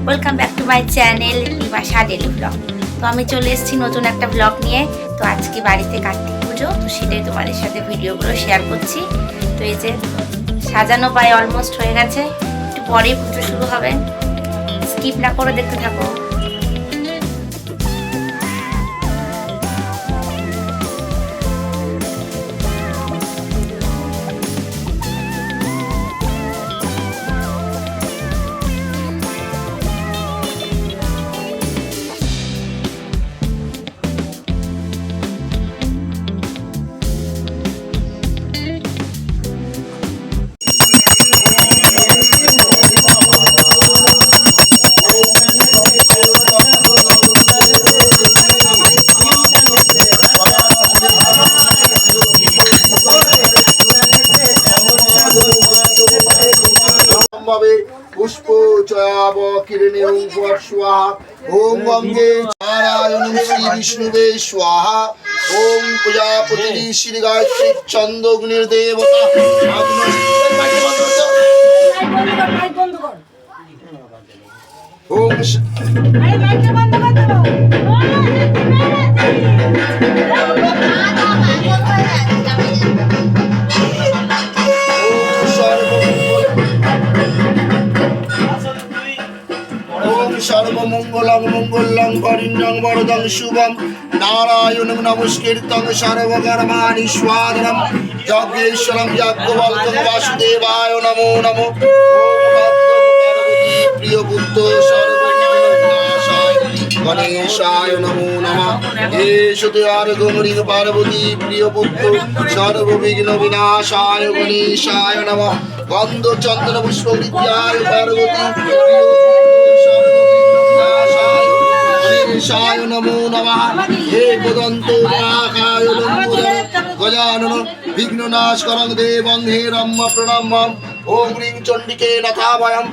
Welcome back to my channel Nimasha daily vlog. তো আমি চলে এসেছি নতুন একটা ব্লগ নিয়ে। তো আজকে বাড়িতে কার্তিক পুজো, তো সেটাই তোমাদের সাথে ভিডিওগুলো শেয়ার করছি। তো এই যে সাজানো প্রায় অলমোস্ট হয়ে গেছে, একটু পরেই পুজো শুরু হবে। স্কিপ না করে দেখতে থাকো। पुष्प चयाव किरणे स्वाहा ओम गंगे नारायण श्री विष्णुवे स्वाहा ओम प्रजापति श्री गायत्री चंद्रग्निर्देवता ओम सर्वमंगलं मंगलं परिणं वरदं शुभं नारायणं नमस्कृतं सर्वकर्माणि स्वादनं यज्ञेश्वरं याज्ञवल्क्यं वासुदेवाय नमो नमो प्रिय बुद्ध सर्वविघ्नविनाशाय गणेशाय नमो नमः हे सुतयार गौरी पार्वती प्रिय बुद्ध सर्वविघ्न विनाशाय गणेशाय नमः गंध चंदन पुष्प विद्याय पार्वती गणेशाय नमो नमः हे बदन्तो महाकाय लंबोदर गजानन विघ्ननाशकरं देवं हे रम्म प्रणम्यं ओम ह्रीं चण्डिके नथाभयम्।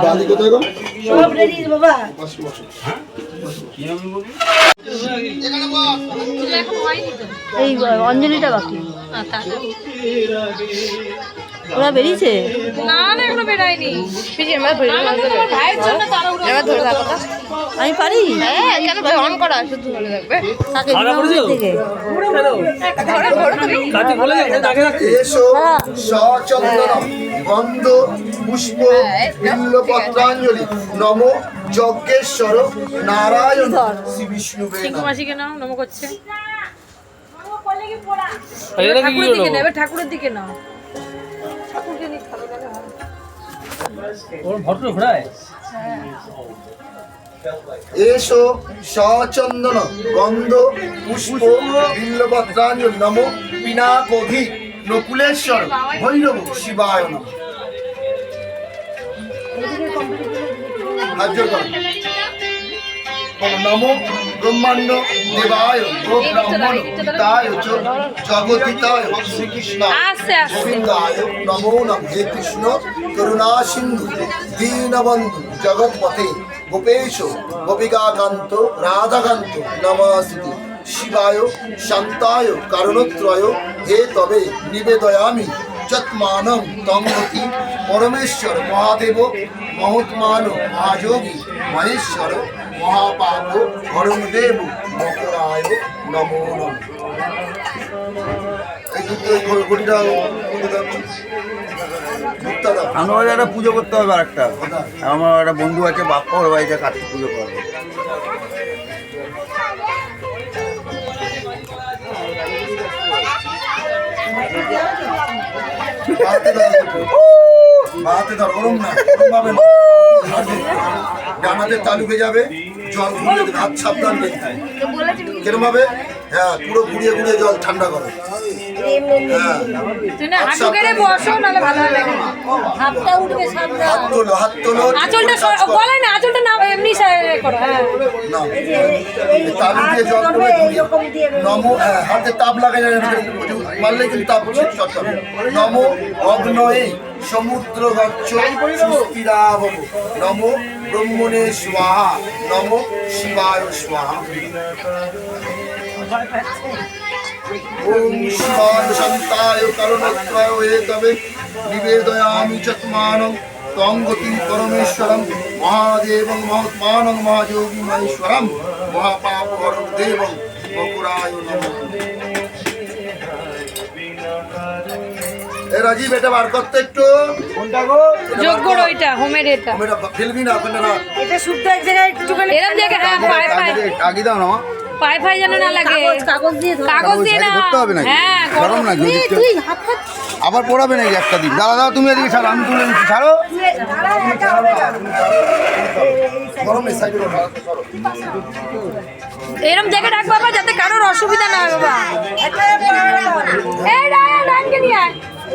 বাড়ি কোথায় গো? সব রেডি বাবা। হ্যাঁ? কি আমি বলি? এখানে বস। এই অঞ্জলিটা বাকি ওরা বেরিয়েছে না না এখনো বেরায়নি আমি পারি কেন ভাই অন করা শুধু ভালো লাগবে থেকে এসো সচন্দন গন্ধ পুষ্প বিল্লপত্রাঞ্জলি নম যজ্ঞেশ্বর নারায়ণ শ্রী বিষ্ণুবে নমঃ। মাসিকে নাও নম করছে ঠাকুরের দিকে না এবার ঠাকুরের দিকে নাও ঠাকুরকে নিয়ে ভালো লাগে এসো সচন্দন গন্ধ পুষ্প বিল্লপত্রাঞ্জলি নম পিনাকোধি নকুলেশ্বর ভৈরব শিবায় নমঃ। হাত জোড় করো। বলো, নমো ব্রহ্মাণ্ড দেবায় গো ব্রাহ্মণ তায় চ জগতিতায় শ্রীকৃষ্ণ আস্তে আস্তে গোবিন্দায় নমো নমঃ। হে কৃষ্ণ করুণা সিন্ধু দীনবন্ধু জগৎপতে গোপেশ গোপিকাকান্ত রাধাকান্ত নমস্তে শিবায় শান্তায় কারণত্রয় হে তবে নিবেদয়ামি যৎমানং তমতি পরমেশ্বর মহাদেব মহৎমান মহাযোগী মহেশ্বর মহাপাপ হরণদেব মকরায় নমো নমঃ। এই দুটো ঘটিটা আমার একটা পুজো করতে হবে আরেকটা। আমার একটা বন্ধু আছে বাপ্পা, ওর বাড়িতে কার্তিক পুজো করবে। বাহাতে ধর ওরম না, ওরম ভাবে না। ডানাতে তালুকে যাবে, জল ঘুরিয়ে দেবে, হাত সাবধান নেই। কিরম ভাবে? হ্যাঁ, পুরো ঘুরিয়ে ঘুরিয়ে জল ঠান্ডা করো। হ্যাঁ, তুই না হাঁটু গেড়ে বসো নাহলে ভালো হবে না হাতটা উঠবে সামনে হাত তোলো। আঁচলটা বলে না আঁচলটা না এমনি করো হ্যাঁ না, এই তালু দিয়ে জল করে ঘুরিয়ে। নমো, হ্যাঁ, হাতে তাপ লাগাই যায় না, মারলে কিন্তু তাপ শর্ট হবে। নমো অগ্নয়ে সমুদ্র গচ্ছ সুস্থিরা ভব নমো ব্রহ্মণে স্বাহা নমো শিবায় স্বাহা। ওম শিবায় শান্তায় কারণত্রয় হে তবে নিবেদয়ামি চত্মানং তং গতিং পরমেশ্বরম মহাদেবং মহৎমানং মহাযোগী মহেশ্বরম মহাপাপ হরং দেবং মকুরায় নমঃ। এ রাজীব, এটা বার করতে একটু। কোনটা গো? যোগ্যর ওইটা হোমের এটা এটা ফেলবি না, ওখানে না। এটা শুদ্ধ এক জায়গায় একটুখানি এরকম জায়গায় হ্যাঁ পায়ে আগে দাও না পায়ে যেন না লাগে কাগজ দিয়ে ধরে কাগজ দিয়ে না ধরতে হবে নাকি? হ্যাঁ গরম না তুই হাত হাত আবার পড়াবে নাকি একটা দিন? দাঁড়া দাঁড়া, তুমি এদিকে ছাড়ো, আমি তুলে নিচ্ছি, ছাড়ো। গরম নেই, সাইডে করো। এরকম জায়গায় রাখ বাবা যাতে কারোর অসুবিধা না হয় বাবা এই রায়ানকে নিয়ে আয়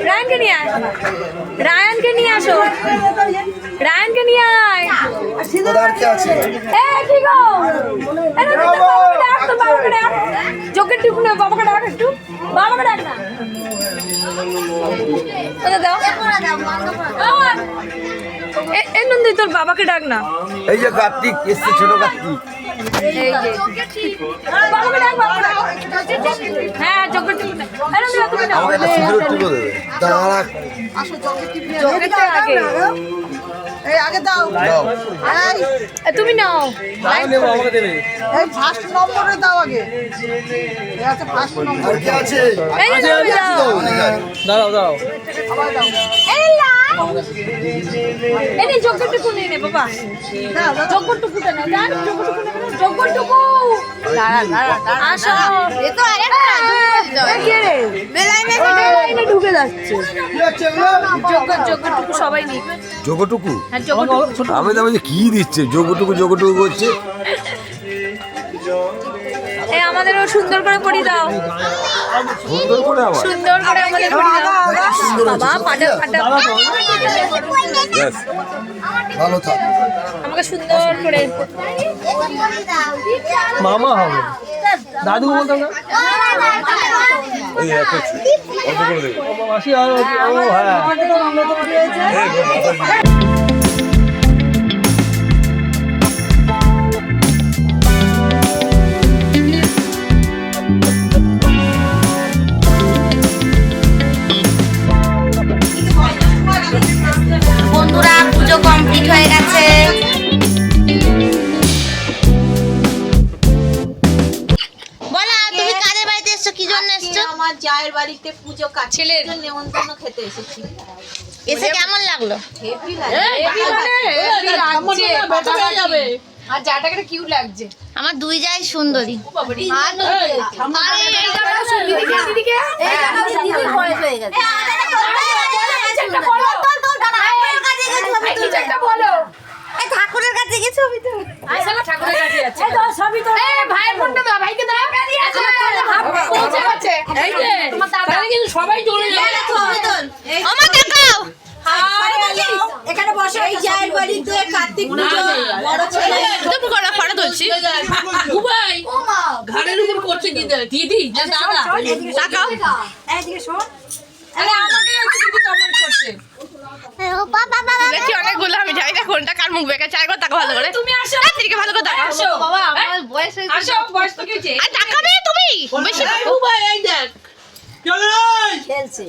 রায়ানকে নিয়ে আসো রায়ানকে নিয়ে আয় তোর কে আছে? কি গো বাবাকে ডাক যোগের টিপ না বাবাকে ডাক একটু বাবাকে ডাক না দাও এই নন্দী তোর বাবাকে ডাক না এই যে কার্তিক এসছে, ছোট কার্তিক। এই যে বাবাকে ডাক হ্যাঁ যোগের টিপ না তুমি নাও আমাকে একটা সিগারেট টিপে দেবে। দাঁড়া, যোগেরটা আগে এই আগে দাও দাও। তুমি নাও এই ফার্স্ট নম্বরে দাও আগে এই আছে ফার্স্ট নম্বর আর কে আছে? এই যে তুমি দাও দাঁড়াও দাঁড়াও। আবার দাও এই যোগটুকু নিয়ে নে বাবা যোগটুকুটা না জান যোগটুকু আসো এ তো আরেকটা কে রে বেলাইনে ঢুকে যাচ্ছে কি আছে এগুলো? যোগটুকু সবাই নি যোগটুকু হ্যাঁ যোগটুকু আমি তো বলছি কি দিচ্ছে, যোগটুকু করছে। এই আমাদেরও সুন্দর করে পড়ি দাও সুন্দর করে আবার সুন্দর করে আমাদের পড়ি দাও বাবা পাটা ব্যাস। ভালো থাক। আমাকে সুন্দর করে মামা হবে দাদু বলতাম না এই একটা অল্প করে দেবে। মাসি আর ও হ্যাঁ কি জন্য এসছো? আমার জায়ের বাড়িতে পুজো কাছে ছেলের নেমন্তন্ন খেতে এসেছি। এসে কেমন লাগলো? হেভি লাগছে। আর জাটাকে কিউট লাগছে। আমার দুই জায় সুন্দরী। ঠাকুরের কাছে গিয়ে ছবি তো ঠাকুরের কাছে যাচ্ছে। ছবি তো ভাইয়ের ফোনটা দাও, ভাইকে দাও। পৌঁছে গেছে। এই যে তোমার দাদা কিন্তু সবাই চলে যাবে। আমার দেখাও। এখানে বসে এই জায়ের বাড়িতে কার্তিক পুজো বড় ছেলে তুমি করো ফটো তুলছি। দুবাই ঘাড়ের উপর করছে কি দিদি না দাদা তাকাও। এইদিকে শোন। আরে আমাকে দিদি কমেন্ট করছে। দেখি অনেকগুলো, আমি জানি না কোনটা কার মুখ বেঁকে চাই তাকে ভালো করে। তুমি আসো। দিদিকে ভালো করে তাকাও। আসো বাবা, আমার বয়স হয়েছে। আসো, বয়স তো কিছু। আর তাকাবে তুমি বেশি। দুবাই এই দেখ খেলছে।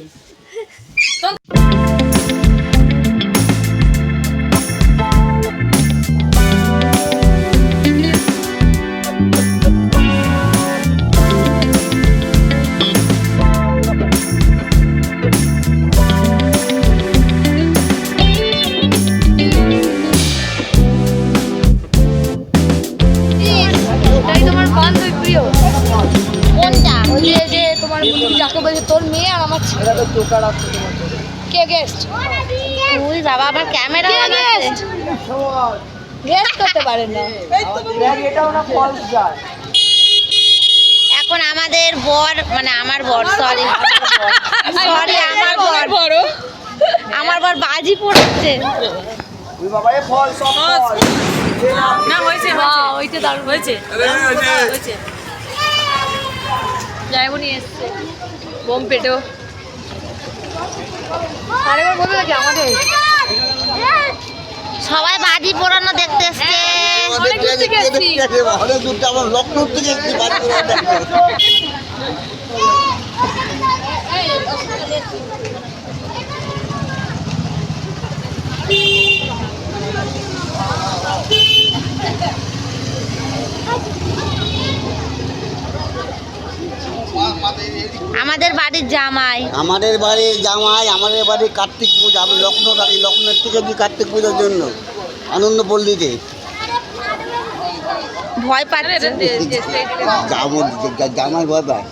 ওটাই তোমার বান্ধবী প্রিয় কোনটা? ওই যে তোমার যাকে বলছে তোর মেয়ে আর আমার ছেলে তো টোকার আছে তোমার কে গেস্ট তুই বাবা আবার ক্যামেরা গেস্ট করতে পারে না এখন আমাদের বর মানে আমার বর সরি আমার বর বাজি পড়ছে। না হয়েছে ওইটা দারুণ হয়েছে। যাইবনি এসছে বোম পেটেও আরেকবার বলবে নাকি আমাদের সবাই বাজি পোড়ানো দেখতে এসছে। অনেক দূর থেকে এসছি। অনেক দূর আমার লখনৌ থেকে এসেছি বাড়ি করে দেখতে। আমাদের বাড়ির জামাই আমাদের বাড়ির জামাই, আমাদের বাড়ির কার্তিক পুজো। আমি লখনৌ থাকি, লখনৌ থেকে কি কার্তিক পুজোর জন্য আনন্দ পল্লীতে ভয় পাচ্ছে। জামাই ভয় পায়।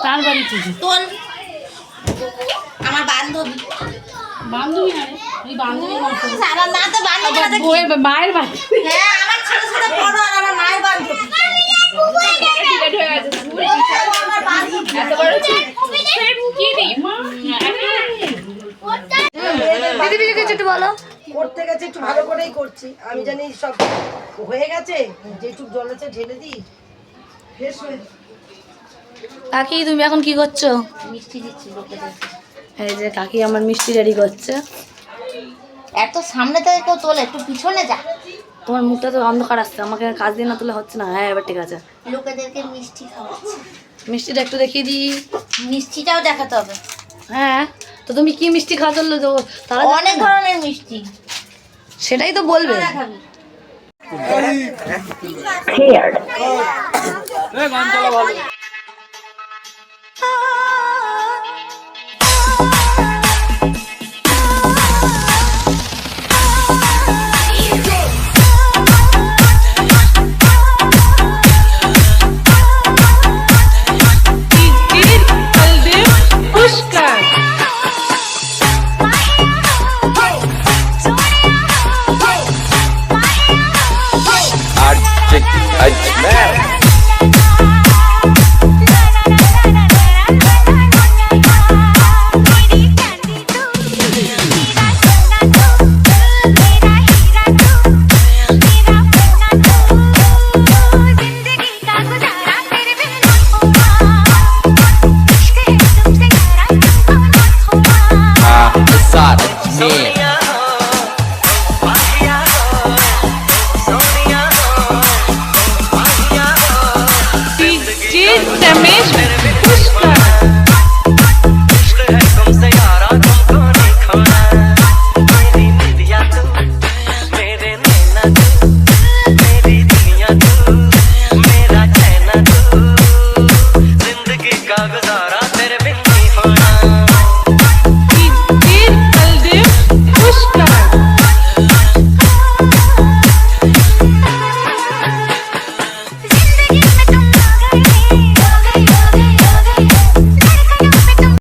তার বাড়ি পুজো। তোল আমার বান্ধবী বান্ধবী না ওই বান্ধবী আমার মা তো বান্ধবী না দেখি। মায়ের বাড়ি। হ্যাঁ আমার ছোট ছোট বড় আর আমার মায়ের বান্ধবী। টিকেট হয়ে গেছে। আমার বান্ধবী এত বড় কি রে মা? দিদি দিদি কিছু একটু বলো করতে গেছে একটু ভালো করেই করছি। আমি জানি সব হয়ে গেছে, যেটুক জল আছে ঢেলে দিই ফ্রেশ হয়ে। কাকি তুমি এখন কি করছো? মিষ্টি দিচ্ছি লোকেদের। এই যে কাকি আমার মিষ্টি রেডি করছে। এত সামনে থেকে কেউ তোলে, একটু পিছনে যা। তোমার মুখটা তো অন্ধকার আসছে, আমাকে কাজ দিয়ে না তুলে হচ্ছে না। হ্যাঁ এবার ঠিক আছে। লোকেদেরকে মিষ্টি খাওয়াচ্ছে। মিষ্টিটা একটু দেখিয়ে দিই। মিষ্টিটাও দেখাতে হবে। হ্যাঁ তো তুমি কি মিষ্টি খাওয়া চললো তো তারা অনেক ধরনের মিষ্টি। সেটাই তো বলবে। খাবি গান চালা ভালো। रमेश